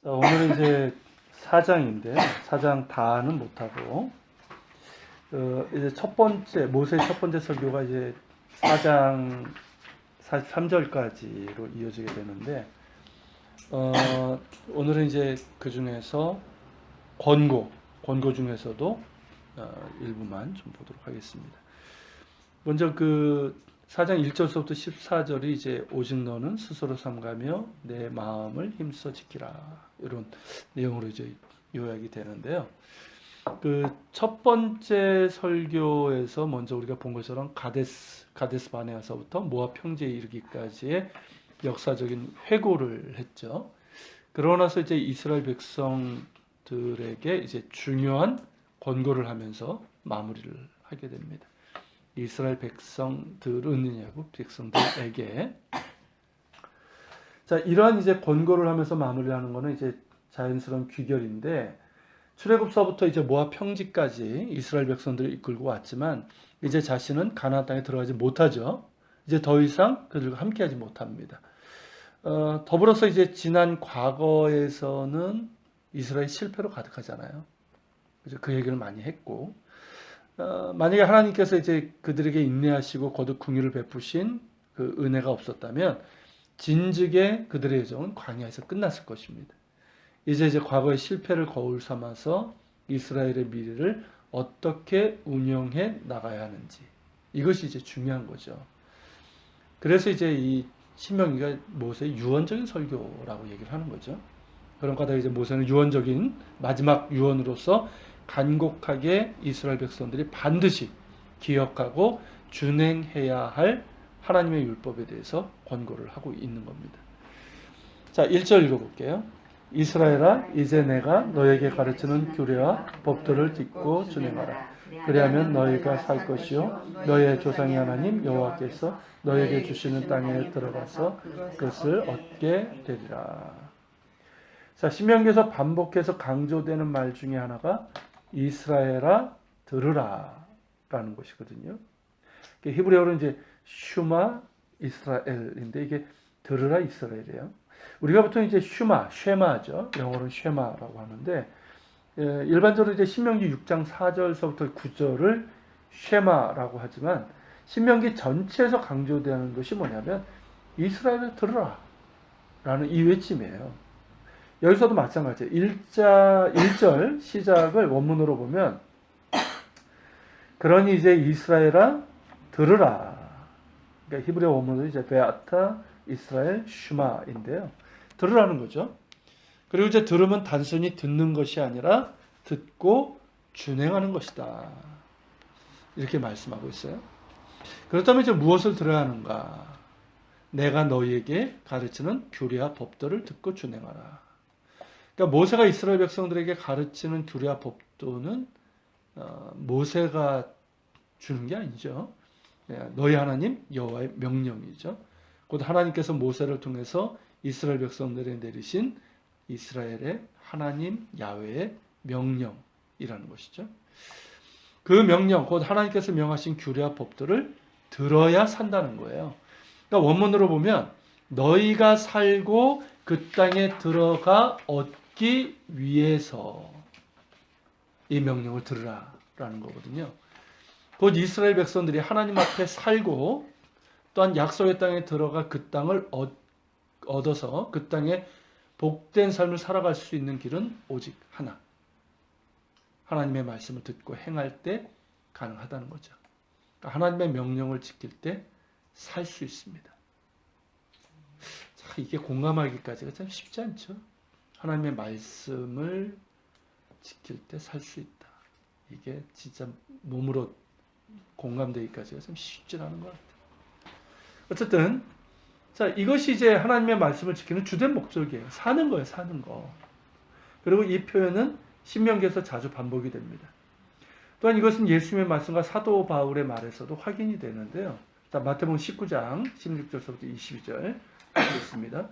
자, 오늘은 이제 4장인데 4장 다는 못하고 이제 첫 번째 모세의 첫 번째 설교가 이제 4장 43절까지로 이어지게 되는데 오늘은 이제 그 중에서 권고 중에서도 일부만 좀 보도록 하겠습니다. 먼저 그 4장 1절서부터 14절이 이제 오직 너는 스스로 삼가며 내 마음을 힘써 지키라, 이런 내용으로 이제 요약이 되는데요. 그 첫 번째 설교에서 먼저 우리가 본 것처럼 가데스 바네아서부터 모압 평지에 이르기까지의 역사적인 회고를 했죠. 그러고 나서 이제 이스라엘 백성들에게 이제 중요한 권고를 하면서 마무리를 하게 됩니다. 이스라엘 백성들에게. 자, 이러한 이제 권고를 하면서 마무리하는 것은 이제 자연스러운 귀결인데, 출애굽서부터 이제 모압 평지까지 이스라엘 백성들을 이끌고 왔지만 이제 자신은 가나안 땅에 들어가지 못하죠. 이제 더 이상 그들과 함께하지 못합니다. 더불어서 이제 지난 과거에서는 이스라엘 실패로 가득하잖아요. 그래서 그 얘기를 많이 했고, 만약에 하나님께서 이제 그들에게 인내하시고 거듭 긍휼을 베푸신 그 은혜가 없었다면 진즉에 그들의 여정은 광야에서 끝났을 것입니다. 이제 과거의 실패를 거울 삼아서 이스라엘의 미래를 어떻게 운영해 나가야 하는지, 이것이 이제 중요한 거죠. 그래서 이제 이 신명기가 모세의 유언적인 설교라고 얘기를 하는 거죠. 그런 까닭 이제 모세는 유언적인 마지막 유언으로서 간곡하게 이스라엘 백성들이 반드시 기억하고 준행해야 할 하나님의 율법에 대해서 권고를 하고 있는 겁니다. 자, 1절 읽어볼게요. 이스라엘아, 이제 내가 너에게 가르치는 규례와 법도를 듣고 준행하라. 그리하면 너희가 살 것이요 너희의 조상의 하나님 여호와께서 너에게 주시는 땅에 들어가서 그것을 얻게 되리라. 자, 신명기에서 반복해서 강조되는 말 중에 하나가 이스라엘아 들으라 라는 것이거든요. 히브리어로 이제 슈마 이스라엘인데 이게 들으라 이스라엘이에요. 우리가 보통 이제 쉐마죠. 영어로는 쉐마라고 하는데, 일반적으로 이제 신명기 6장 4절서부터 9절을 쉐마라고 하지만 신명기 전체에서 강조되는 것이 뭐냐면 이스라엘을 들으라 라는 이 외침이에요. 여기서도 마찬가지예요. 1절 시작을 원문으로 보면 그러니 이제 이스라엘아 들으라. 그러니까 히브리어 원문은 이제 베아타 이스라엘 슈마인데요. 들으라는 거죠. 그리고 이제 들으면 단순히 듣는 것이 아니라 듣고 준행하는 것이다, 이렇게 말씀하고 있어요. 그렇다면 이제 무엇을 들어야 하는가? 내가 너희에게 가르치는 규례와 법도를 듣고 준행하라. 그러니까 모세가 이스라엘 백성들에게 가르치는 규례와 법도는 모세가 주는 게 아니죠. 너희 하나님 여호와의 명령이죠. 곧 하나님께서 모세를 통해서 이스라엘 백성들에 내리신 이스라엘의 하나님 야훼의 명령이라는 것이죠. 그 명령, 곧 하나님께서 명하신 규례와 법들을 들어야 산다는 거예요. 그러니까 원문으로 보면 너희가 살고 그 땅에 들어가 얻기 위해서 이 명령을 들으라라는 거거든요. 곧 이스라엘 백성들이 하나님 앞에 살고 또한 약속의 땅에 들어가 그 땅을 얻어서 그 땅에 복된 삶을 살아갈 수 있는 길은 오직 하나. 하나님의 말씀을 듣고 행할 때 가능하다는 거죠. 그러니까 하나님의 명령을 지킬 때 살 수 있습니다. 자, 이게 공감하기까지가 참 쉽지 않죠. 하나님의 말씀을 지킬 때 살 수 있다. 이게 진짜 몸으로 공감되기까지가 참 쉽지 않은 것 같아요. 어쨌든 자, 이것이 이제 하나님의 말씀을 지키는 주된 목적이에요. 사는 거예요, 사는 거. 그리고 이 표현은 신명기에서 자주 반복이 됩니다. 또한 이것은 예수님의 말씀과 사도 바울의 말에서도 확인이 되는데요. 자, 마태복음 19장 16절부터 22절 읽겠습니다.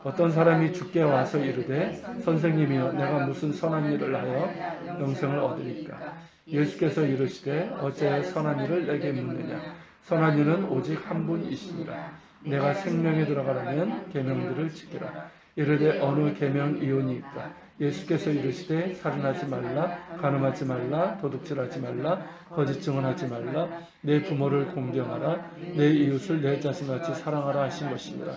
어떤 사람이 주께 와서 이르되 선생님이여 내가 무슨 선한 일을 하여 영생을 얻으리까? 예수께서 이르시되 어찌하여 선한 일을 내게 묻느냐? 선한 일은 오직 한 분이시니라. 내가 생명에 들어가려면 계명들을 지키라. 이르되 어느 계명이오니까 예수께서 이르시되 살인하지 말라, 간음하지 말라, 도둑질하지 말라, 거짓 증언하지 말라, 내 부모를 공경하라, 내 이웃을 내 자신같이 사랑하라 하신 것이니라.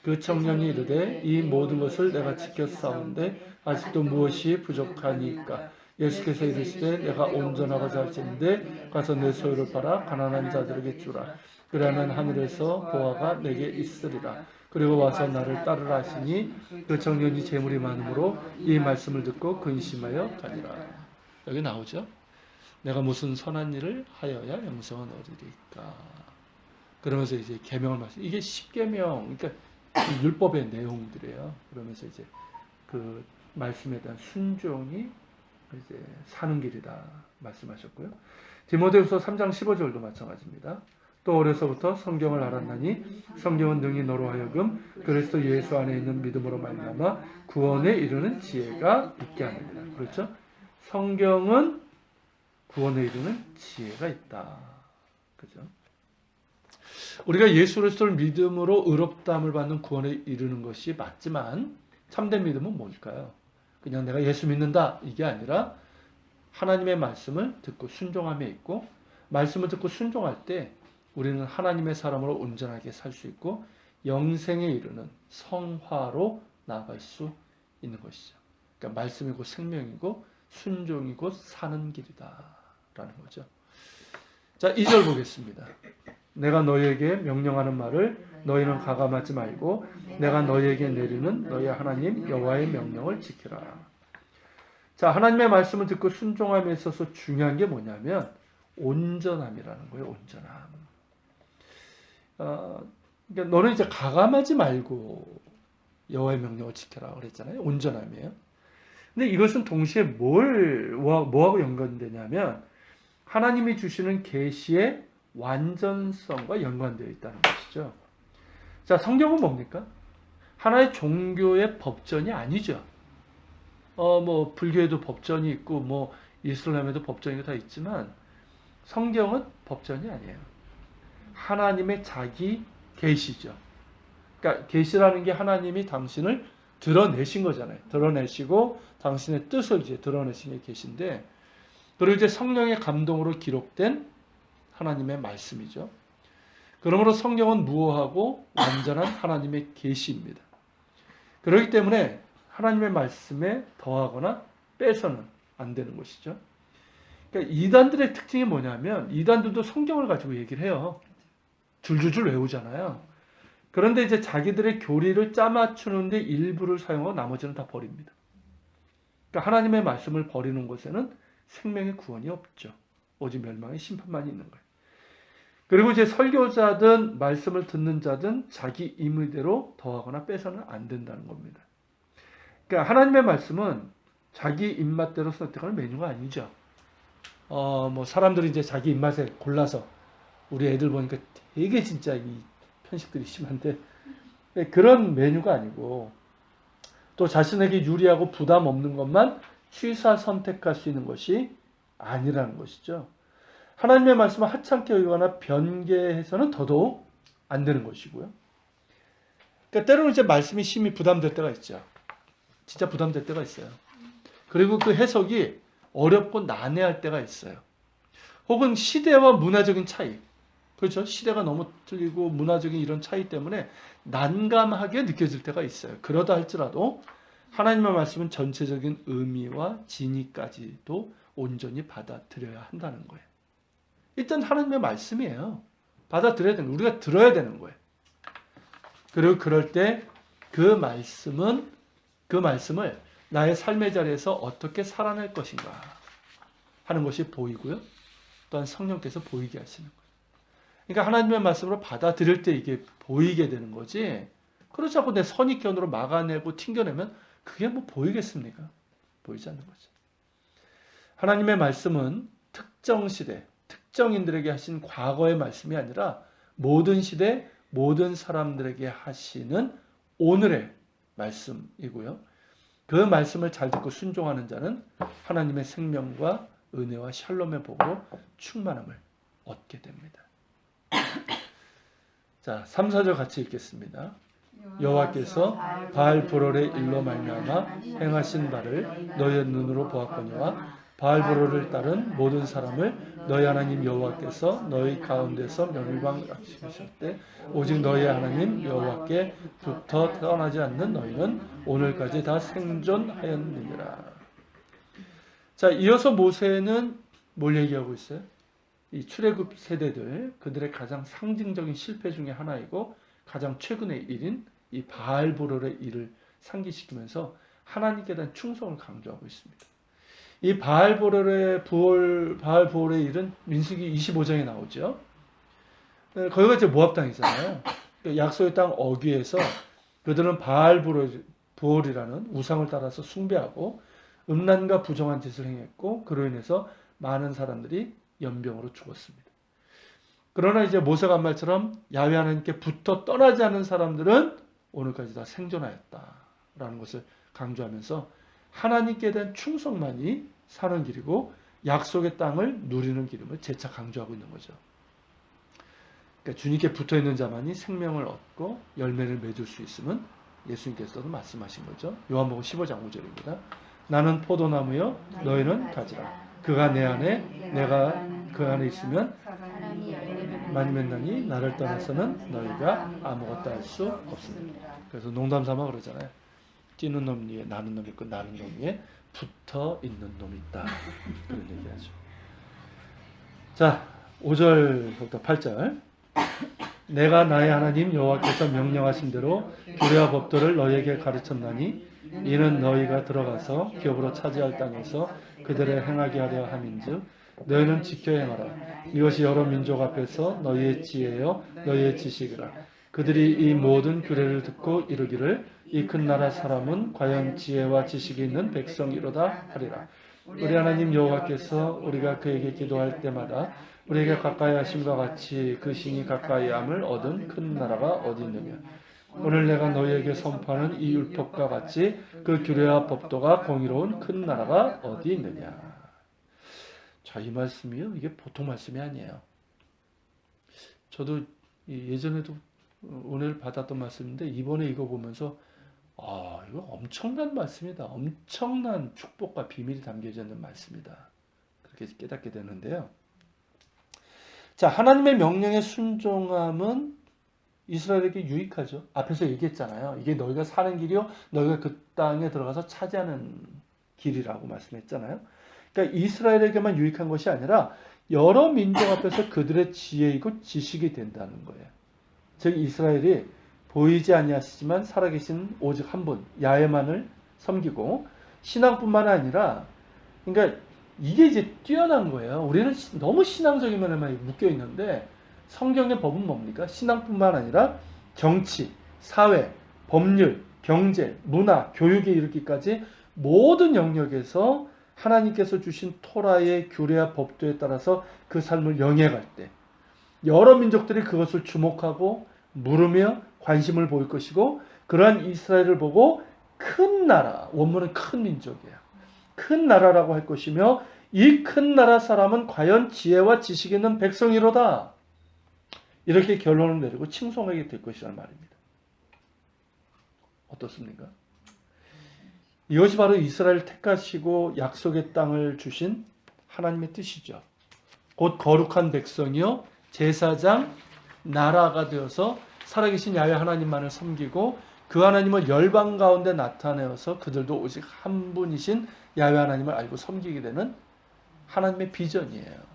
그 청년이 이르되 이 모든 것을 내가 지켰사온데 아직도 무엇이 부족하니까? 예수께서 이르시되 내가 온전하고자 할진대 가서 내 소유를 팔아 가난한 자들에게 주라. 그러면 하늘에서 보화가 내게 있으리라. 그리고 와서 나를 따르라 하시니 그 청년이 재물이 많으므로 이 말씀을 듣고 근심하여 가니라. 여기 나오죠. 내가 무슨 선한 일을 하여야 영생을 얻으리까. 그러면서 이제 계명을 말씀. 이게 10계명, 그러니까 율법의 내용들이에요. 그러면서 이제 그 말씀에 대한 순종이 이제 사는 길이다 말씀하셨고요. 디모데후서 3장 15절도 마찬가지입니다. 또 어려서부터 성경을 알았나니 성경은 능히 너로 하여금 그리스도 예수 안에 있는 믿음으로 말미암아 구원에 이르는 지혜가 있게 하느니라. 그렇죠? 성경은 구원에 이르는 지혜가 있다. 그죠? 우리가 예수 그리스도를 믿음으로 의롭다함을 받는 구원에 이르는 것이 맞지만 참된 믿음은 뭘까요? 그냥 내가 예수 믿는다 이게 아니라 하나님의 말씀을 듣고 순종함에 있고 말씀을 듣고 순종할 때 우리는 하나님의 사람으로 온전하게 살 수 있고 영생에 이르는 성화로 나아갈 수 있는 것이죠. 그러니까 말씀이고 생명이고 순종이고 사는 길이다 라는 거죠. 자, 2절 보겠습니다. 내가 너희에게 명령하는 말을 너희는 가감하지 말고 내가 너희에게 내리는 너희 하나님 여호와의 명령을 지키라. 자, 하나님의 말씀을 듣고 순종함에 있어서 중요한 게 뭐냐면 온전함이라는 거예요. 온전함. 그러니까 너는 이제 가감하지 말고 여호와의 명령을 지켜라 그랬잖아요. 온전함이에요. 근데 이것은 동시에 뭐하고 연관되냐면 하나님이 주시는 계시의 완전성과 연관되어 있다는 것이죠. 자, 성경은 뭡니까? 하나의 종교의 법전이 아니죠. 뭐 불교에도 법전이 있고 뭐 이슬람에도 법전이 다 있지만 성경은 법전이 아니에요. 하나님의 자기 계시죠. 그러니까 계시라는 게 하나님이 당신을 드러내신 거잖아요. 드러내시고 당신의 뜻을 이제 드러내신 게 계신데, 그리고 이제 성령의 감동으로 기록된 하나님의 말씀이죠. 그러므로 성경은 무오하고 완전한 하나님의 계시입니다. 그렇기 때문에 하나님의 말씀에 더하거나 빼서는 안 되는 것이죠. 그러니까 이단들의 특징이 뭐냐면 이단들도 성경을 가지고 얘기를 해요. 줄줄줄 외우잖아요. 그런데 이제 자기들의 교리를 짜맞추는데 일부를 사용하고 나머지는 다 버립니다. 그러니까 하나님의 말씀을 버리는 곳에는 생명의 구원이 없죠. 오직 멸망의 심판만이 있는 거예요. 그리고 이제 설교자든 말씀을 듣는 자든 자기 임의대로 더하거나 빼서는 안 된다는 겁니다. 그러니까 하나님의 말씀은 자기 입맛대로 선택하는 메뉴가 아니죠. 뭐 사람들이 이제 자기 입맛에 골라서 우리 애들 보니까 되게 진짜 이 편식들이 심한데 그런 메뉴가 아니고 또 자신에게 유리하고 부담 없는 것만 취사 선택할 수 있는 것이 아니라는 것이죠. 하나님의 말씀을 하찮게 여기거나 변개해서는 더더욱 안 되는 것이고요. 그러니까 때로는 이제 말씀이 심히 부담될 때가 있죠. 진짜 부담될 때가 있어요. 그리고 그 해석이 어렵고 난해할 때가 있어요. 혹은 시대와 문화적인 차이. 그렇죠? 시대가 너무 틀리고 문화적인 이런 차이 때문에 난감하게 느껴질 때가 있어요. 그러다 할지라도 하나님의 말씀은 전체적인 의미와 진의까지도 온전히 받아들여야 한다는 거예요. 일단 하나님의 말씀이에요. 받아들여야 되는 거예요. 우리가 들어야 되는 거예요. 그리고 그럴 때 그 말씀을 나의 삶의 자리에서 어떻게 살아낼 것인가 하는 것이 보이고요. 또한 성령께서 보이게 하시는 거예요. 그러니까 하나님의 말씀으로 받아들일 때 이게 보이게 되는 거지, 그렇지 않고 내 선입견으로 막아내고 튕겨내면 그게 뭐 보이겠습니까? 보이지 않는 거죠. 하나님의 말씀은 특정 시대, 특정인들에게 하신 과거의 말씀이 아니라 모든 시대, 모든 사람들에게 하시는 오늘의 말씀이고요. 그 말씀을 잘 듣고 순종하는 자는 하나님의 생명과 은혜와 샬롬의 복으로 충만함을 얻게 됩니다. 자, 3, 4절 같이 읽겠습니다. 여호와께서 바알브롤의 일로 말미암아 행하신 바를 너희의 눈으로 보았거니와 바알브롤을 따른 모든 사람을 너희 하나님 여호와께서 너희 가운데서 멸망시키실 때 오직 너희 하나님 여호와께 붙어 떠나지 않는 너희는 오늘까지 다 생존하였느니라. 자, 이어서 모세는 뭘 얘기하고 있어요? 이 출애굽 세대들, 그들의 가장 상징적인 실패 중에 하나이고 가장 최근의 일인 이 바알브롤의 일을 상기시키면서 하나님께 대한 충성을 강조하고 있습니다. 이 바알브롤의 일은 민수기 25장에 나오죠. 거기가 이제 모압 땅이잖아요. 약속의 땅 어귀에서 그들은 바알브롤이라는 우상을 따라서 숭배하고 음란과 부정한 짓을 행했고 그로 인해서 많은 사람들이 연병으로 죽었습니다. 그러나 이제 모세가 한 말처럼 야훼 하나님께 붙어 떠나지 않은 사람들은 오늘까지 다 생존하였다라는 것을 강조하면서 하나님께 대한 충성만이 사는 길이고 약속의 땅을 누리는 길임을 재차 강조하고 있는 거죠. 그러니까 주님께 붙어 있는 자만이 생명을 얻고 열매를 맺을 수 있음은 예수님께서도 말씀하신 거죠. 요한복음 15장 5절입니다. 나는 포도나무요 너희는 가지라. 그가 내 안에 내가 그 안에 있으면 많이 맺나니 나를 떠나서는 너희가 아무것도 할 수 없습니다. 그래서 농담삼아 그러잖아요. 찌는 놈 위에 나는 놈 있고 나는 놈 위에 붙어 있는 놈이 있다. 그런 얘기하죠. 자, 5절부터 8절. 내가 나의 하나님 여호와께서 명령하신 대로 규례와 법도를 너희에게 가르쳤나니 이는 너희가 들어가서 기업으로 차지할 땅에서 그들의 행하게 하려 함인즉 너희는 지켜 행하라. 이것이 여러 민족 앞에서 너희의 지혜요 너희의 지식이라. 그들이 이 모든 규례를 듣고 이르기를 이 큰 나라 사람은 과연 지혜와 지식이 있는 백성이로다 하리라. 우리 하나님 여호와께서 우리가 그에게 기도할 때마다 우리에게 가까이 하심과 같이 그 신이 가까이 함을 얻은 큰 나라가 어디 있느냐. 오늘 내가 너희에게 선포하는 이 율법과 같이 그 규례와 법도가 공의로운 큰 나라가 어디 있느냐. 자, 이 말씀이요, 이게 보통 말씀이 아니에요. 저도 예전에도 은혜를 받았던 말씀인데 이번에 이거 보면서 이거 엄청난 말씀이다. 엄청난 축복과 비밀이 담겨져 있는 말씀이다. 그렇게 깨닫게 되는데요. 자, 하나님의 명령에 순종함은 이스라엘에게 유익하죠. 앞에서 얘기했잖아요. 이게 너희가 사는 길이요, 너희가 그 땅에 들어가서 차지하는 길이라고 말씀했잖아요. 그러니까 이스라엘에게만 유익한 것이 아니라 여러 민족 앞에서 그들의 지혜이고 지식이 된다는 거예요. 즉 이스라엘이 보이지 아니하시지만 살아계신 오직 한 분, 야훼만을 섬기고 신앙뿐만 아니라, 그러니까 이게 이제 뛰어난 거예요. 우리는 너무 신앙적인 면에만 묶여 있는데 성경의 법은 뭡니까? 신앙뿐만 아니라 정치, 사회, 법률, 경제, 문화, 교육에 이르기까지 모든 영역에서 하나님께서 주신 토라의 규례와 법도에 따라서 그 삶을 영해갈 때 여러 민족들이 그것을 주목하고 물으며 관심을 보일 것이고 그러한 이스라엘을 보고 큰 나라, 원문은 큰 민족이에요. 큰 나라라고 할 것이며 이 큰 나라 사람은 과연 지혜와 지식이 있는 백성이로다. 이렇게 결론을 내리고 칭송하게 될 것이라는 말입니다. 어떻습니까? 이것이 바로 이스라엘을 택하시고 약속의 땅을 주신 하나님의 뜻이죠. 곧 거룩한 백성이요 제사장 나라가 되어서 살아계신 야훼 하나님만을 섬기고 그 하나님을 열방 가운데 나타내어서 그들도 오직 한 분이신 야훼 하나님을 알고 섬기게 되는 하나님의 비전이에요.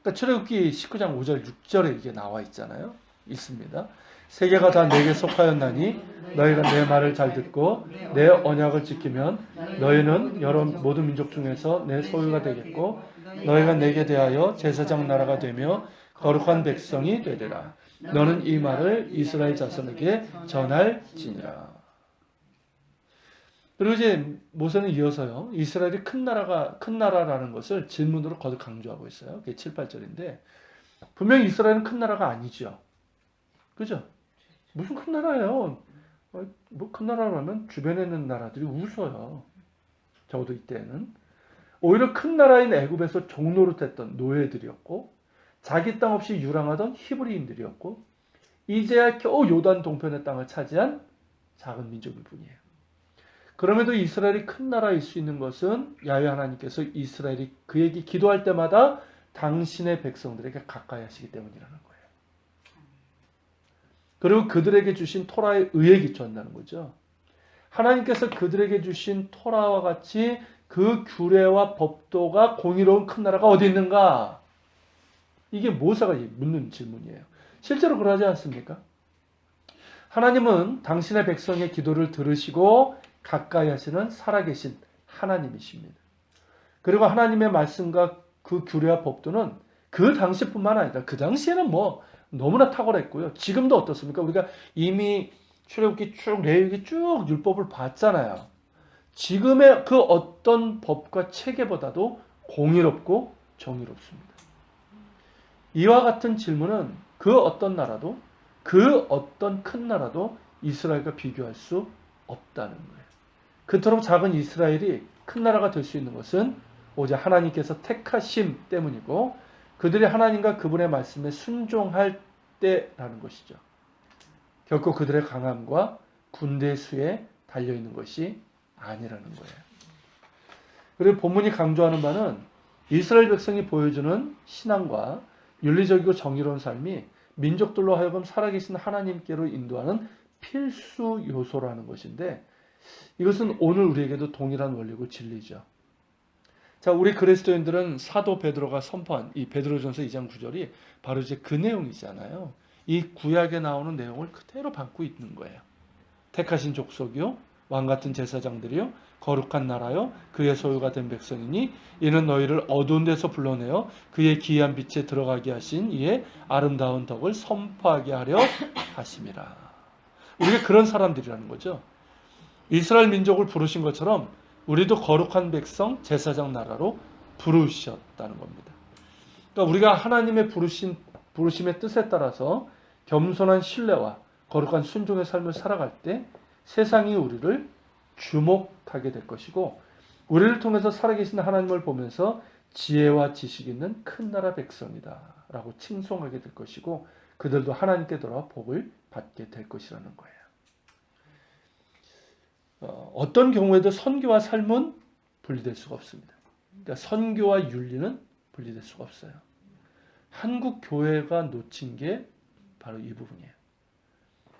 그러니까 출애굽기 19장 5절 6절에 이게 나와 있잖아요. 있습니다. 세계가 다 내게 속하였나니 너희가 내 말을 잘 듣고 내 언약을 지키면 너희는 여러 모든 민족 중에서 내 소유가 되겠고 너희가 내게 대하여 제사장 나라가 되며 거룩한 백성이 되리라. 너는 이 말을 이스라엘 자손에게 전할지니라. 그리고 이제 모세는 이어서요, 이스라엘이 큰 나라라는 것을 질문으로 거듭 강조하고 있어요. 그게 7, 8절인데, 분명히 이스라엘은 큰 나라가 아니죠. 그죠? 무슨 큰 나라예요? 뭐 큰 나라라면 주변에 있는 나라들이 웃어요. 적어도 이때는. 오히려 큰 나라인 애굽에서 종노릇했던 노예들이었고, 자기 땅 없이 유랑하던 히브리인들이었고, 이제야 겨우 요단 동편의 땅을 차지한 작은 민족일 뿐이에요. 그럼에도 이스라엘이 큰 나라일 수 있는 것은 야훼 하나님께서 이스라엘이 그에게 기도할 때마다 당신의 백성들에게 가까이 하시기 때문이라는 거예요. 그리고 그들에게 주신 토라에 의해 기초한다는 거죠. 하나님께서 그들에게 주신 토라와 같이 그 규례와 법도가 공의로운 큰 나라가 어디 있는가? 이게 모세가 묻는 질문이에요. 실제로 그러지 않습니까? 하나님은 당신의 백성의 기도를 들으시고 가까이 하시는 살아계신 하나님이십니다. 그리고 하나님의 말씀과 그 규례와 법도는 그 당시뿐만 아니라 그 당시에는 뭐 너무나 탁월했고요. 지금도 어떻습니까? 우리가 이미 출애굽기 쭉 레위기 쭉 율법을 봤잖아요. 지금의 그 어떤 법과 체계보다도 공의롭고 정의롭습니다. 이와 같은 질문은 그 어떤 나라도 그 어떤 큰 나라도 이스라엘과 비교할 수 없다는 거예요. 그토록 작은 이스라엘이 큰 나라가 될 수 있는 것은 오직 하나님께서 택하심 때문이고 그들이 하나님과 그분의 말씀에 순종할 때라는 것이죠. 결코 그들의 강함과 군대 수에 달려있는 것이 아니라는 거예요. 그리고 본문이 강조하는 바는 이스라엘 백성이 보여주는 신앙과 윤리적이고 정의로운 삶이 민족들로 하여금 살아계신 하나님께로 인도하는 필수 요소라는 것인데 이것은 오늘 우리에게도 동일한 원리고 진리죠. 자, 우리 그리스도인들은 사도 베드로가 선포한 이 베드로전서 2장 9절이 바로 이제 그 내용이잖아요. 이 구약에 나오는 내용을 그대로 담고 있는 거예요. 택하신 족속이요 왕같은 제사장들이요 거룩한 나라요 그의 소유가 된 백성이니 이는 너희를 어두운 데서 불러내어 그의 기이한 빛에 들어가게 하신 이의 아름다운 덕을 선포하게 하려 하심이라. 우리가 그런 사람들이라는 거죠. 이스라엘 민족을 부르신 것처럼 우리도 거룩한 백성 제사장 나라로 부르셨다는 겁니다. 그러니까 우리가 하나님의 부르심의 뜻에 따라서 겸손한 신뢰와 거룩한 순종의 삶을 살아갈 때 세상이 우리를 주목하게 될 것이고 우리를 통해서 살아계신 하나님을 보면서 지혜와 지식이 있는 큰 나라 백성이다 라고 칭송하게 될 것이고 그들도 하나님께 돌아와 복을 받게 될 것이라는 거예요. 어떤 경우에도 선교와 삶은 분리될 수가 없습니다. 그러니까 선교와 윤리는 분리될 수가 없어요. 한국 교회가 놓친 게 바로 이 부분이에요.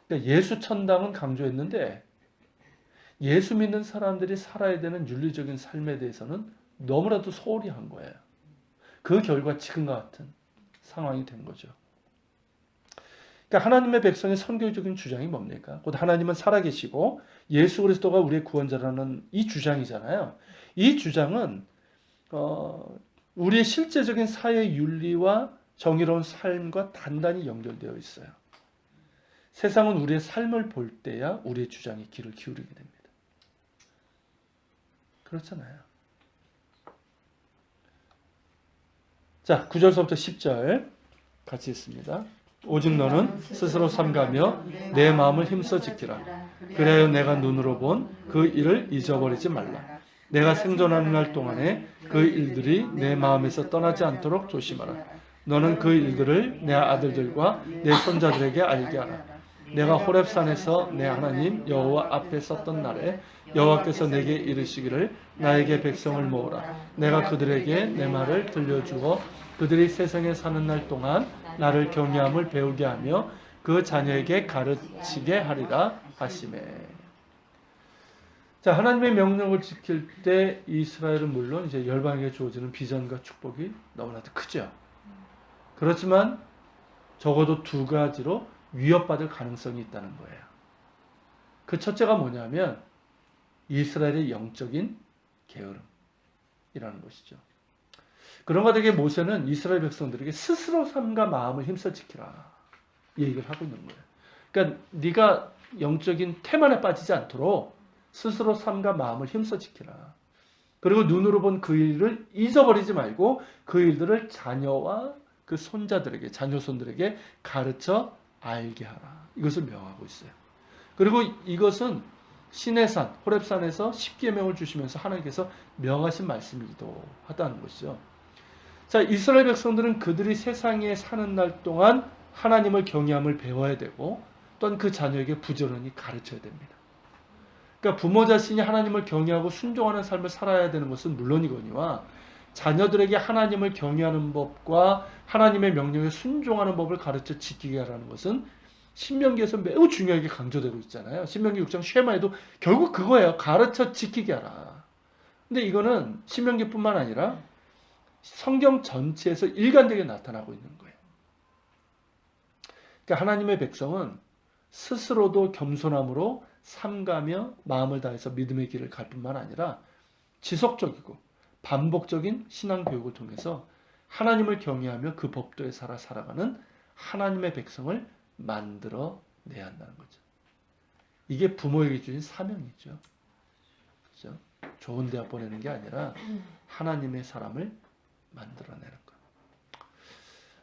그러니까 예수 천당은 강조했는데 예수 믿는 사람들이 살아야 되는 윤리적인 삶에 대해서는 너무나도 소홀히 한 거예요. 그 결과 지금과 같은 상황이 된 거죠. 그러니까 하나님의 백성의 선교적인 주장이 뭡니까? 곧 하나님은 살아계시고 예수 그리스도가 우리의 구원자라는 이 주장이잖아요. 이 주장은 우리의 실제적인 사회 윤리와 정의로운 삶과 단단히 연결되어 있어요. 세상은 우리의 삶을 볼 때야 우리의 주장에 귀를 기울이게 됩니다. 그렇잖아요. 자, 9절서부터 10절 같이 읽습니다. 오직 너는 스스로 삼가며 내 마음을 힘써 지키라. 그래야 내가 눈으로 본 그 일을 잊어버리지 말라. 내가 생존하는 날 동안에 그 일들이 내 마음에서 떠나지 않도록 조심하라. 너는 그 일들을 내 아들들과 내 손자들에게 알게 하라. 내가 호렙산에서 내 하나님 여호와 앞에 섰던 날에 여호와께서 내게 이르시기를 나에게 백성을 모으라. 내가 그들에게 내 말을 들려주어 그들이 세상에 사는 날 동안 나를 경외함을 배우게 하며 그 자녀에게 가르치게 하리라 하시매. 자, 하나님의 명령을 지킬 때 이스라엘은 물론 이제 열방에게 주어지는 비전과 축복이 너무나도 크죠. 그렇지만 적어도 두 가지로 위협받을 가능성이 있다는 거예요. 그 첫째가 뭐냐면 이스라엘의 영적인 게으름이라는 것이죠. 그런가 되게 모세는 이스라엘 백성들에게 스스로 삼가 마음을 힘써 지키라 이 얘기를 하고 있는 거예요. 그러니까 네가 영적인 태만에 빠지지 않도록 스스로 삼가 마음을 힘써 지키라. 그리고 눈으로 본 그 일을 잊어버리지 말고 그 일들을 자녀와 그 손자들에게 자녀손들에게 가르쳐 알게 하라. 이것을 명하고 있어요. 그리고 이것은 시내산 호렙산에서 십계명을 주시면서 하나님께서 명하신 말씀이기도 하다는 것이죠. 자, 이스라엘 백성들은 그들이 세상에 사는 날 동안 하나님을 경외함을 배워야 되고 또한 그 자녀에게 부지런히 가르쳐야 됩니다. 그러니까 부모 자신이 하나님을 경외하고 순종하는 삶을 살아야 되는 것은 물론이거니와 자녀들에게 하나님을 경외하는 법과 하나님의 명령에 순종하는 법을 가르쳐 지키게 하라는 것은 신명기에서 매우 중요하게 강조되고 있잖아요. 신명기 6장 쉐마에도 결국 그거예요. 가르쳐 지키게 하라. 근데 이거는 신명기뿐만 아니라 성경 전체에서 일관되게 나타나고 있는 거예요. 그러니까 하나님의 백성은 스스로도 겸손함으로 삼가며 마음을 다해서 믿음의 길을 갈 뿐만 아니라 지속적이고 반복적인 신앙 교육을 통해서 하나님을 경외하며 그 법도에 살아가는 하나님의 백성을 만들어내야 한다는 거죠. 이게 부모에게 주신 사명이죠. 그렇죠? 좋은 대학 보내는 게 아니라 하나님의 사람을 만들어내는 것.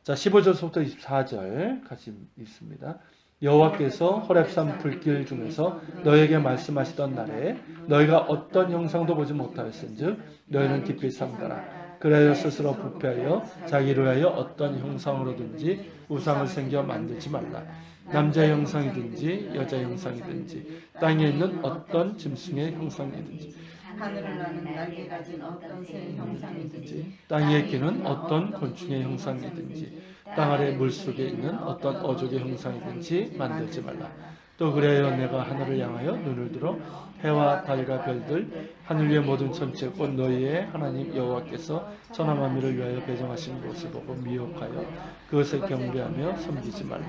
자, 15절부터 24절 같이 읽습니다. 여호와께서 호렙산 불길 중에서 너에게 말씀하시던 날에 너희가 어떤 형상도 보지 못하였은즉 너희는 깊이 삼가라. 그래야 스스로 부패하여 자기를 위하여 어떤 형상으로든지 우상을 생겨 만들지 말라. 남자 형상이든지 여자 형상이든지 땅에 있는 어떤 짐승의 형상이든지 하늘을 나는 날개 가진 어떤 새의 형상이든지 땅에 기는 어떤 곤충의 형상이든지 땅 아래 물속에 있는 어떤 어족의 형상이든지 만들지 말라. 또 그래야 내가 하늘을 향하여 눈을 들어 해와 달과 별들 하늘 위의 모든 천체 곧 너희의 하나님 여호와께서 천하 만민을 위하여 배정하신 것을 보고 미혹하여 그것을 경배하며 섬기지 말라.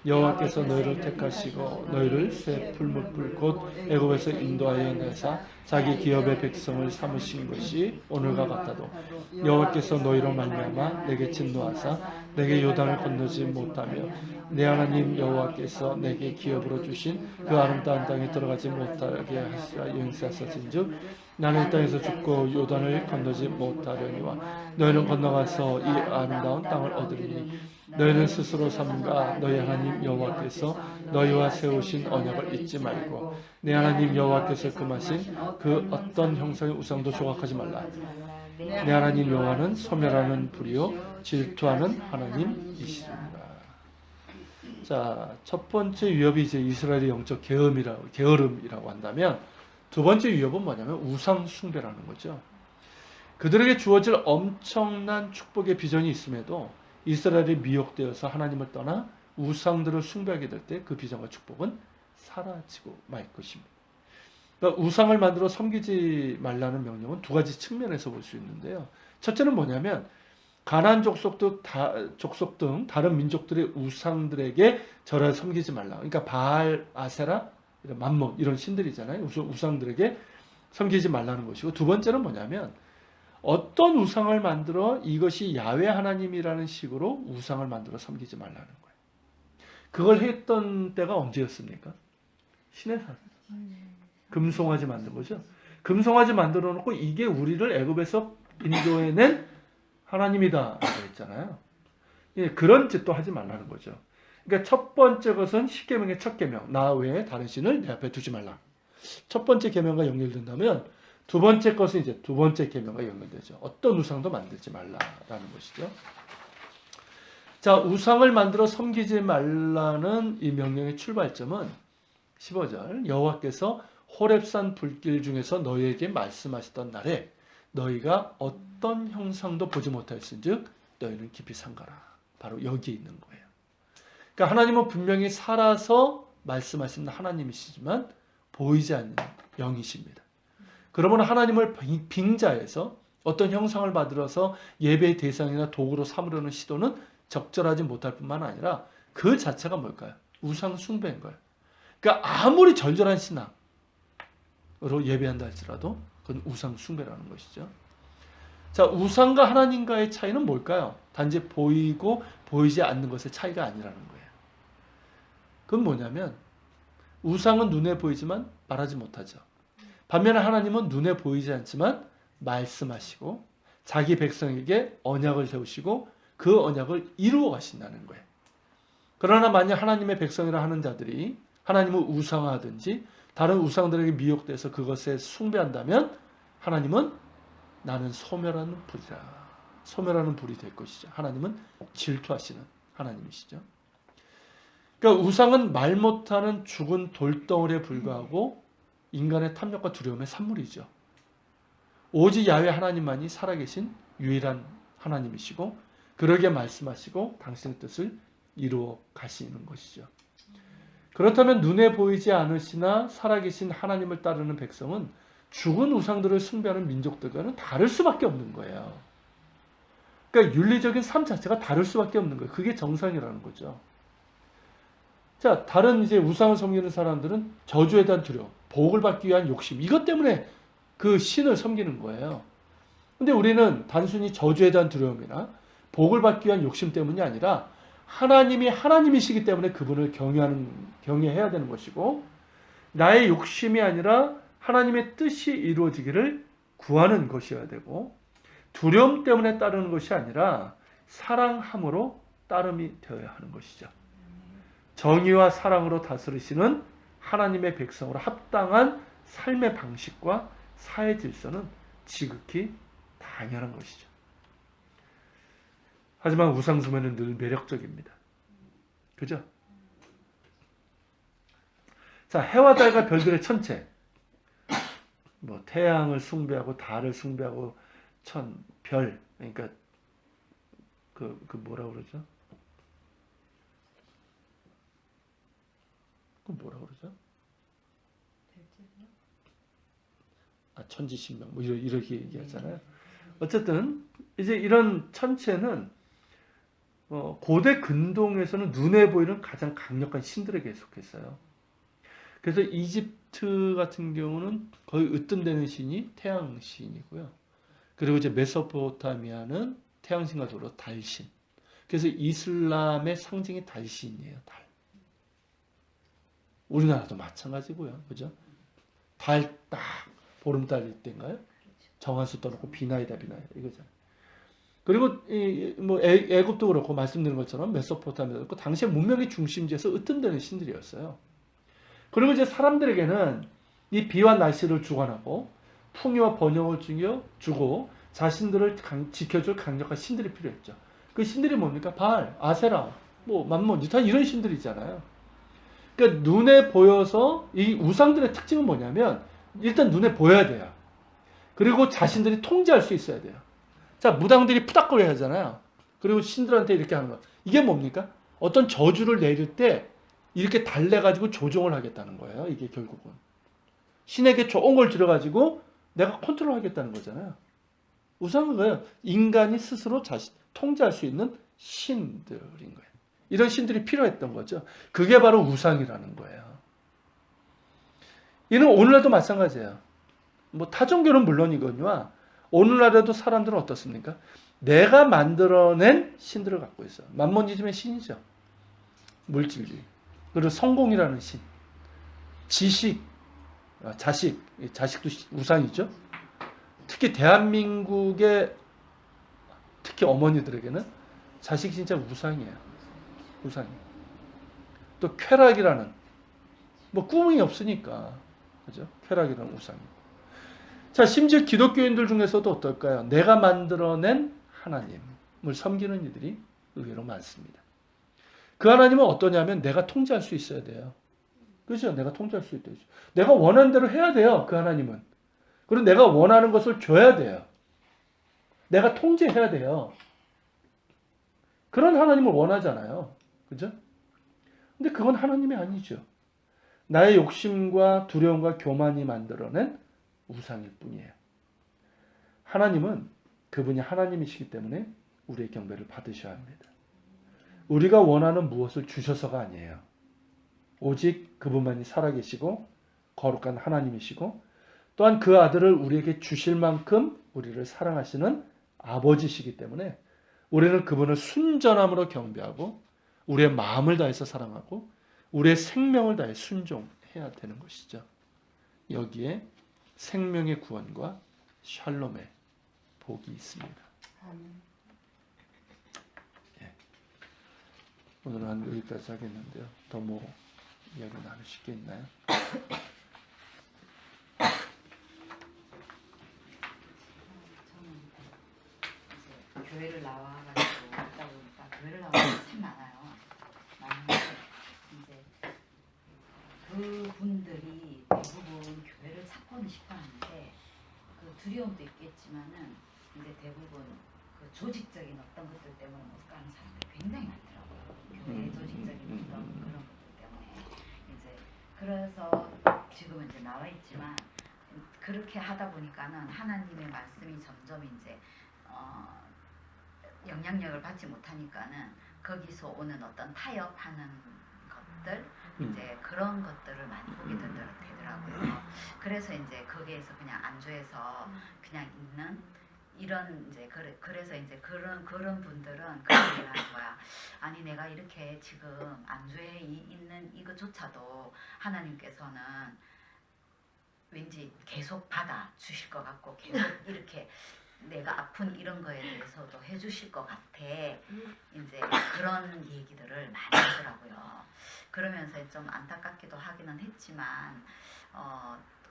여호와께서 너희를 택하시고 너희를 새 풀무불 곧 애굽에서 인도하여 내사 자기 기업의 백성을 삼으신 것이 오늘과 같아도 여호와께서 너희로 말미암아 내게 진노하사 내게 요단을 건너지 못하며 내 하나님 여호와께서 내게 기업으로 주신 그 아름다운 땅에 들어가지 못하게 하시라 용서하셨은즉 나는 이 땅에서 죽고 요단을 건너지 못하려니와 너희는 건너가서 이 아름다운 땅을 얻으리니 너희는 스스로 삼가 너희 하나님 여호와께서 너희와 세우신 언약을 잊지 말고 내 하나님 여호와께서 금하신 그 어떤 형상의 우상도 조각하지 말라. 내 하나님 여호와는 소멸하는 불이요 질투하는 하나님이시니라. 자, 첫 번째 위협이 이제 이스라엘의 영적 게으름이라고 한다면 두 번째 위협은 뭐냐면 우상 숭배라는 거죠. 그들에게 주어질 엄청난 축복의 비전이 있음에도 이스라엘이 미혹되어서 하나님을 떠나 우상들을 숭배하게 될 때 그 비전과 축복은 사라지고 말 것입니다. 그러니까 우상을 만들어 섬기지 말라는 명령은 두 가지 측면에서 볼 수 있는데요. 첫째는 뭐냐면 가나안 족속 등 다른 민족들의 우상들에게 절을 섬기지 말라. 그러니까 바알, 아세라, 맘몬 이런 신들이잖아요. 우상들에게 섬기지 말라는 것이고 두 번째는 뭐냐면 어떤 우상을 만들어 이것이 야훼 하나님이라는 식으로 우상을 만들어 섬기지 말라는 거예요. 그걸 했던 때가 언제였습니까? 신의 산. 금송아지 만든 거죠. 금송아지 만들어 놓고 이게 우리를 애굽에서 인도해낸 하나님이다 그랬잖아요. 예, 그런 짓도 하지 말라는 거죠. 그러니까 첫 번째 것은 십계명의 첫 계명, 나 외에 다른 신을 내 앞에 두지 말라. 첫 번째 계명과 연결된다면 두 번째 것은 이제 두 번째 계명과 연결되죠. 어떤 우상도 만들지 말라라는 것이죠. 자, 우상을 만들어 섬기지 말라는 이 명령의 출발점은 15절 여호와께서 호렙산 불길 중에서 너희에게 말씀하시던 날에 너희가 어떤 형상도 보지 못하였은즉 너희는 깊이 삼가라. 바로 여기에 있는 거예요. 그러니까 하나님은 분명히 살아서 말씀하시는 하나님이시지만 보이지 않는 영이십니다. 그러면 하나님을 빙자해서 어떤 형상을 만들어서 예배의 대상이나 도구로 삼으려는 시도는 적절하지 못할 뿐만 아니라 그 자체가 뭘까요? 우상 숭배인 거예요. 그러니까 아무리 절절한 신앙으로 예배한다 할지라도 그건 우상 숭배라는 것이죠. 자, 우상과 하나님과의 차이는 뭘까요? 단지 보이고 보이지 않는 것의 차이가 아니라는 거예요. 그건 뭐냐면 우상은 눈에 보이지만 말하지 못하죠. 반면에 하나님은 눈에 보이지 않지만 말씀하시고 자기 백성에게 언약을 세우시고 그 언약을 이루어 가신다는 거예요. 그러나 만약 하나님의 백성이라 하는 자들이 하나님을 우상화하든지 다른 우상들에게 미혹돼서 그것에 숭배한다면 하나님은 나는 소멸하는 불이라. 소멸하는 불이 될 것이죠. 하나님은 질투하시는 하나님이시죠. 그러니까 우상은 말 못하는 죽은 돌덩어리에 불과하고 인간의 탐욕과 두려움의 산물이죠. 오직 야훼 하나님만이 살아계신 유일한 하나님이시고 그러게 말씀하시고 당신의 뜻을 이루어 가시는 것이죠. 그렇다면 눈에 보이지 않으시나 살아계신 하나님을 따르는 백성은 죽은 우상들을 숭배하는 민족들과는 다를 수밖에 없는 거예요. 그러니까 윤리적인 삶 자체가 다를 수밖에 없는 거예요. 그게 정상이라는 거죠. 자, 다른 이제 우상을 섬기는 사람들은 저주에 대한 두려움, 복을 받기 위한 욕심, 이것 때문에 그 신을 섬기는 거예요. 근데 우리는 단순히 저주에 대한 두려움이나 복을 받기 위한 욕심 때문이 아니라 하나님이 하나님이시기 때문에 그분을 경외해야 되는 것이고, 나의 욕심이 아니라 하나님의 뜻이 이루어지기를 구하는 것이어야 되고, 두려움 때문에 따르는 것이 아니라 사랑함으로 따름이 되어야 하는 것이죠. 정의와 사랑으로 다스리시는 하나님의 백성으로 합당한 삶의 방식과 사회 질서는 지극히 당연한 것이죠. 하지만 우상숭배는 늘 매력적입니다. 그죠? 자, 해와 달과 별들의 천체, 뭐 태양을 숭배하고 달을 숭배하고 별, 그러니까 그 뭐라 그러죠? 그 뭐라 그러죠? 천지신명 뭐 이렇게 얘기하잖아요. 어쨌든 이제 이런 천체는 고대 근동에서는 눈에 보이는 가장 강력한 신들에게 속했어요. 그래서 이집트 같은 경우는 거의 으뜸되는 신이 태양 신이고요. 그리고 이제 메소포타미아는 태양신과 더불어 달신. 그래서 이슬람의 상징이 달신이에요. 달. 우리나라도 마찬가지고요. 그죠? 달 딱 보름달일 때인가요? 정한수 떠놓고 비나이다 이거잖아요. 그리고 뭐 애굽도 그렇고 말씀드린 것처럼 메소포타미아도 그렇고 당시의 문명의 중심지에서 으뜸되는 신들이었어요. 그리고 이제 사람들에게는 이 비와 날씨를 주관하고 풍요와 번영을 주고 자신들을 지켜줄 강력한 신들이 필요했죠. 그 신들이 뭡니까? 바알, 아세라, 뭐 만몬, 다 이런 신들이잖아요. 그러니까 눈에 보여서 이 우상들의 특징은 뭐냐면 일단 눈에 보여야 돼요. 그리고 자신들이 통제할 수 있어야 돼요. 자, 무당들이 푸닥거려 하잖아요. 그리고 신들한테 이렇게 하는 거. 이게 뭡니까? 어떤 저주를 내릴 때 이렇게 달래가지고 조종을 하겠다는 거예요. 이게 결국은. 신에게 좋은 걸 들여가지고 내가 컨트롤하겠다는 거잖아요. 우상은 뭐예요? 인간이 스스로 통제할 수 있는 신들인 거예요. 이런 신들이 필요했던 거죠. 그게 바로 우상이라는 거예요. 이는 오늘날도 마찬가지예요. 뭐 타종교는 물론이거니와 오늘날에도 사람들은 어떻습니까? 내가 만들어낸 신들을 갖고 있어요. 만몬이즘의 신이죠. 물질주의. 그리고 성공이라는 신. 지식, 자식도 우상이죠. 특히 대한민국의 특히 어머니들에게는 자식이 진짜 우상이에요. 우상이에요. 또 쾌락이라는 뭐 꿈이 없으니까 그죠? 쾌락이라는 우상이고. 자, 심지어 기독교인들 중에서도 어떨까요? 내가 만들어낸 하나님을 섬기는 이들이 의외로 많습니다. 그 하나님은 어떠냐면 내가 통제할 수 있어야 돼요. 그렇죠? 내가 통제할 수 있죠. 내가 원하는 대로 해야 돼요. 그 하나님은. 그리고 내가 원하는 것을 줘야 돼요. 내가 통제해야 돼요. 그런 하나님을 원하잖아요. 그죠? 근데 그건 하나님이 아니죠. 나의 욕심과 두려움과 교만이 만들어낸 우상일 뿐이에요. 하나님은 그분이 하나님이시기 때문에 우리의 경배를 받으셔야 합니다. 우리가 원하는 무엇을 주셔서가 아니에요. 오직 그분만이 살아계시고 거룩한 하나님이시고 또한 그 아들을 우리에게 주실 만큼 우리를 사랑하시는 아버지시기 때문에 우리는 그분을 순전함으로 경배하고 우리의 마음을 다해서 사랑하고 우리의 생명을 다해 순종해야 되는 것이죠. 여기에 생명의 구원과 샬롬의 복이 있습니다. 예. 오늘은 한 여기까지 하겠는데요. 더 뭐 이야기 나누실 게 있나요? 교회를 나와가지고 있다 보니까 교회를 나와서 참 많아요. 많은데 그 분들이 대부분 교회를 찾고는 싶어하는데 그 두려움도 있겠지만은 이제 대부분 그 조직적인 어떤 것들 때문에 못 가는 사람들이 굉장히 많더라고요. 교회 조직적인 어떤 그런 것들 때문에 이제 그래서 지금은 이제 나와 있지만 그렇게 하다 보니까는 하나님의 말씀이 점점 이제 영향력을 받지 못하니까는 거기서 오는 어떤 타협하는 것들 이제 그런 것들을 많이 보게 되더라고요. 그래서 이제 거기에서 그냥 안주해서 그냥 있는 이런 이제 그래서 이제 그런 분들은 그런 얘기를 하는 거야. 아니 내가 이렇게 지금 안주해 있는 이것조차도 하나님께서는 왠지 계속 받아 주실 것 같고 계속 이렇게 내가 아픈 이런 거에 대해서도 해주실 것 같아. 이제 그런 얘기들을 많이 하더라고요. 그러면서 좀 안타깝기도 하기는 했지만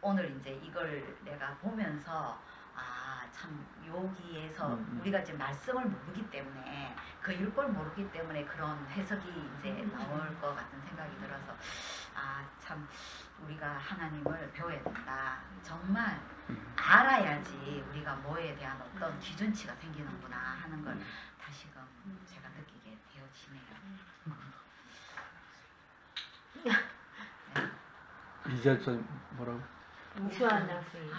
오늘 이제 이걸 내가 보면서 참 여기에서 우리가 지금 말씀을 모르기 때문에 그 율법을 모르기 때문에 그런 해석이 이제 나올 것 같은 생각이 들어서 참 우리가 하나님을 배워야 된다. 정말 알아야지 우리가 뭐에 대한 어떤 기준치가 생기는구나 하는 걸 다시금 제가 느끼게 되어지네요. 이제 뭐라고? 우수한 학생.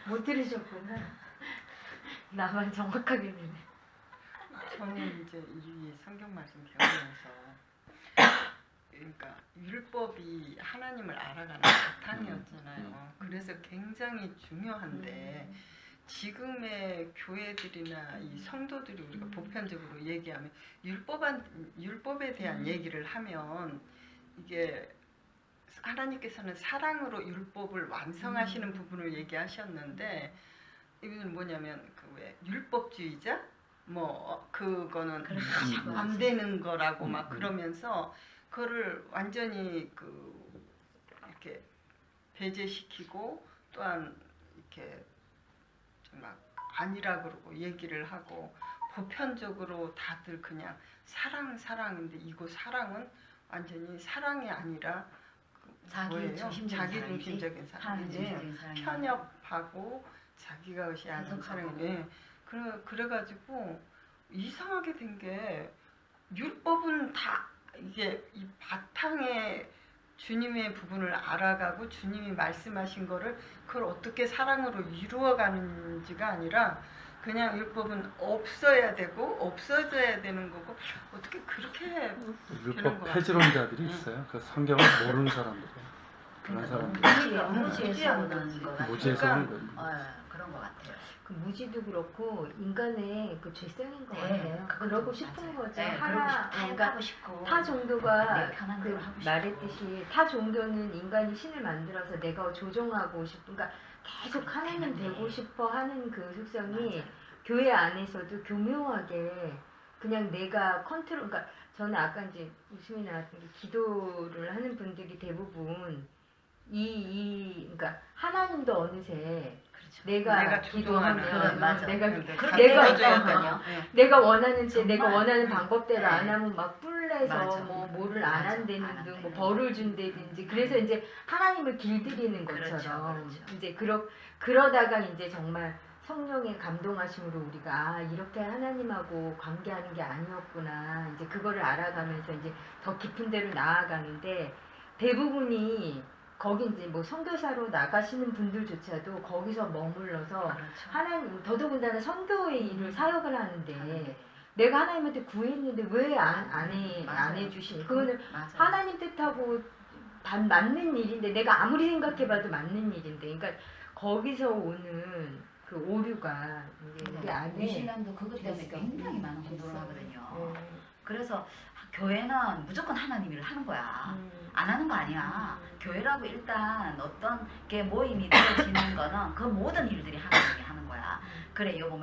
못 들으셨구나. 나만 정확하게 듣네. 저는 이제 이 성경 말씀 배우면서 그러니까 율법이 하나님을 알아가는 바탕이었잖아요. 그래서 굉장히 중요한데 지금의 교회들이나 이 성도들이 우리가 보편적으로 얘기하면 율법에 대한 얘기를 하면 이게 하나님께서는 사랑으로 율법을 완성하시는 부분을 얘기하셨는데 이거는 뭐냐면 그 왜 율법주의자 뭐 그거는 안 되는 거라고 막 그러면서 그거를 완전히 이렇게 배제시키고 또한 이렇게 막 아니라 그러고 얘기를 하고 보편적으로 다들 그냥 사랑인데 이거 사랑은 완전히 사랑이 아니라 자기중심적인 사랑이지 편협하고 자기가 의시하는 사랑이네. 그래가지고 이상하게 된 게 율법은 다 이게 이 바탕에 주님의 부분을 알아가고 주님이 말씀하신 거를 그걸 어떻게 사랑으로 이루어가는지가 아니라 그냥 율법은 없어야 되고 없어져야 되는 거고 어떻게 그렇게 율법 폐지론자들이 있어요. 그 성경을 모르는 사람들이에요. 그런 사람들. 무지에서 오는 거 같아요. 무지에서 오는 거예요. 그런 것 같아요. 그 무지도 그렇고 인간의 그 죄성인 것 네, 같아요. 그건 그러고 좀 싶은 맞아요. 거죠. 네, 하나, 그러니까 하고 싶고 타 종교가 내 편한 그 대로 하고 싶고. 말했듯이 타 종교는 인간이 신을 만들어서 내가 조종하고 싶은, 그러니까 계속 하나님 되고 싶어 하는 그 속성이 맞아요. 교회 안에서도 교묘하게 그냥 내가 컨트롤, 그러니까 저는 아까 이제 웃음이 나왔던 게 기도를 하는 분들이 대부분 그러니까 하나님도 어느새 그렇죠. 내가 조종하는 기도하면 맞아. 내가 원하는 때 내가 정말. 원하는 방법대로 네. 안 하면 막 뿔내서 맞아. 뭐 뭐를 안 맞아. 한다는 안 등 뭐 한다는 벌을 준다든지 그래서 이제 하나님을 길들이는 그렇죠, 것처럼 그렇죠. 이제 그러다가 이제 정말 성령의 감동하심으로 우리가 이렇게 하나님하고 관계하는 게 아니었구나 이제 그거를 알아가면서 이제 더 깊은 데로 나아가는데 대부분이 거기 이제 뭐 선교사로 나가시는 분들조차도 거기서 머물러서 그렇죠. 하나님 더더군다나 선교의 일을 사역을 하는데 하는데. 내가 하나님한테 구했는데 왜 안 맞아요. 해주시니? 그거는 맞아요. 하나님 뜻하고 맞는 일인데 내가 아무리 생각해봐도 맞는 일인데, 그러니까 거기서 오는 그 오류가 이제 우리 안에 우리 신랑도 그것 때문에 있어. 굉장히 많은 혼돈을 하거든요. 음. 그래서 교회는 무조건 하나님 일을 하는 거야. 안 하는 거 아니야. 교회라고 일단 어떤 게 모임이 되어지는 거는 그 모든 일들이 하나님이 하는 거야. 그래 요거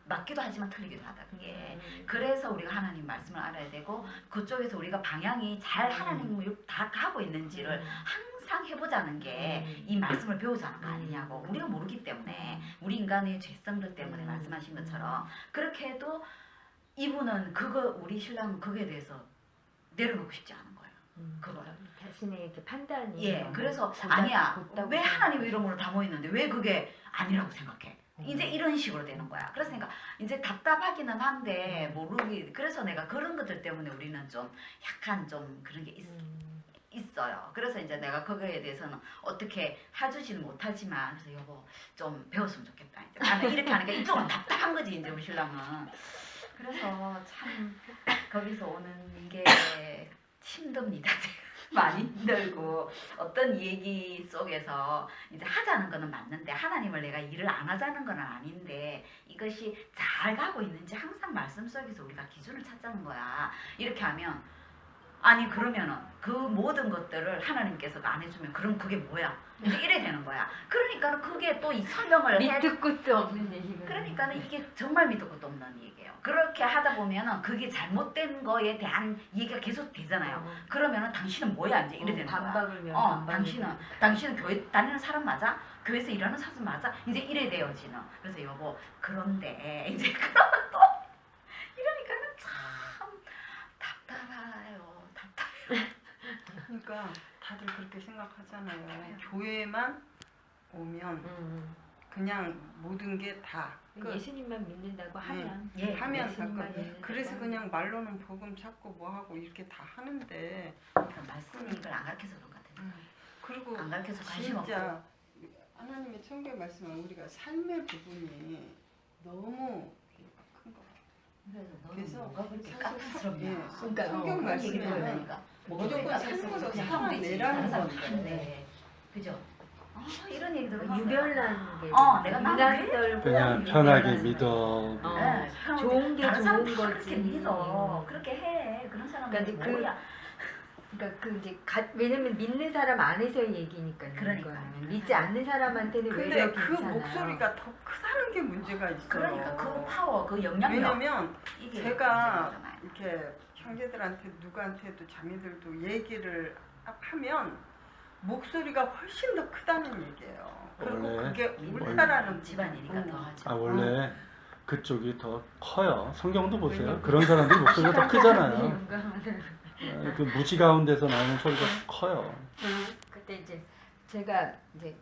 맞기도 하지만 틀리기도 하다. 그게 그래서 우리가 하나님 말씀을 알아야 되고 그쪽에서 우리가 방향이 잘 하나님을 다 가고 있는지를 항상 해보자는 게 이 말씀을 배우자는 거 아니냐고. 우리가 모르기 때문에 우리 인간의 죄성들 때문에 말씀하신 것처럼 그렇게 해도 이분은 우리 신랑은 그거에 대해서 내려놓고 싶지 않은 거예요. 그거. 자신의 이렇게 판단이 예, 너무 그래서 곧다- 아니야. 곧다고 왜 생각해. 하나님의 이름으로 다 모이는데 왜 그게 아니라고 생각해? 이제 이런 식으로 되는 거야. 그래서 이제 답답하기는 한데 모르기. 그래서 내가 그런 것들 때문에 우리는 좀 약간 좀 그런 게 있어요. 그래서 이제 내가 그거에 대해서는 어떻게 해주지는 못하지만 그래서 여보 좀 배웠으면 좋겠다. 이제 나는 이렇게 하니까 이쪽은 답답한 거지 이제 우리 신랑은. 그래서 참 거기서 오는 이게 힘듭니다. 제가. 많이 힘들고 어떤 얘기 속에서 이제 하자는 거는 맞는데 하나님을 내가 일을 안 하자는 건 아닌데 이것이 잘 가고 있는지 항상 말씀 속에서 우리가 기준을 찾자는 거야. 이렇게 하면 아니 그러면은 그 모든 것들을 하나님께서가 안 해주면 그럼 그게 뭐야? 이제 이래 되는 거야. 그러니까 그게 또 이 설명을 해. 밑도 끝도 없는 얘기가. 그러니까는 이게 정말 밑도 끝도 없는 얘기예요. 그렇게 하다 보면은 그게 잘못된 거에 대한 얘기가 계속 되잖아요. 그러면은 당신은 뭐야 이제 이래 되는 거야. 반박을 면 당신은 교회 다니는 사람 맞아? 교회에서 일하는 사람 맞아? 이제 이래 돼요지는. 그래서 여보 그런데 이제 그러면 또 이러니까는 참 답답해요. 그러니까 다들 그렇게 생각하잖아요. 교회만 오면 그냥 모든 게 다 예수님만 믿는다고 하면 예, 하면 예수님만 자꾸 믿는다고 그래서 하면. 그냥 말로는 복음 찾고 뭐 하고 이렇게 다 하는데 그러니까 말씀이 이걸 안 가르쳐서 그런 것 같아요. 그리고 안 가르쳐서 관심 없고. 진짜 하나님의 성경 말씀은 우리가 삶의 부분이 너무 큰 거. 그래서 그래서 너는 뭐가 그렇게 사실 까탈스럽냐. 예, 그러니까 성경 그런 얘기를 말씀은 하니까 무조건 사는 거서 살아내라는 건데. 그죠? 이런 얘기들 유별난 게 내가 인간 떨고 그냥 유별난 편하게 거. 믿어. 네, 좋은 게 다른 사람 좋은 다 거지. 그렇게 믿어. 그렇게 해. 그런 사람은 그러니까 이제 뭐야? 그러니까 그 이제 왜냐면 믿는 사람 안에서의 얘기니까. 그러니까. 믿지 않는 사람한테는 근데 외려 그 괜찮아요. 목소리가 더 크다는 게 문제가 있어요. 그러니까 그 파워, 그 영향력 왜냐면 이게 제가 문제잖아요. 이렇게 형제들한테 누구한테도 자매들도 얘기를 하면 목소리가 훨씬 더 크다는 얘기예요. 그리고 원래- 그게 원래 옳다라는 집안이니까 부분. 더 하죠. 아 원래 그쪽이 더 커요. 성경도 보세요. 왜냐면 그런 사람들이 목소리가 더 크잖아요. 영감하는. 그 무지 가운데서 나오는 소리가 커요. 그때 이제 제가 이제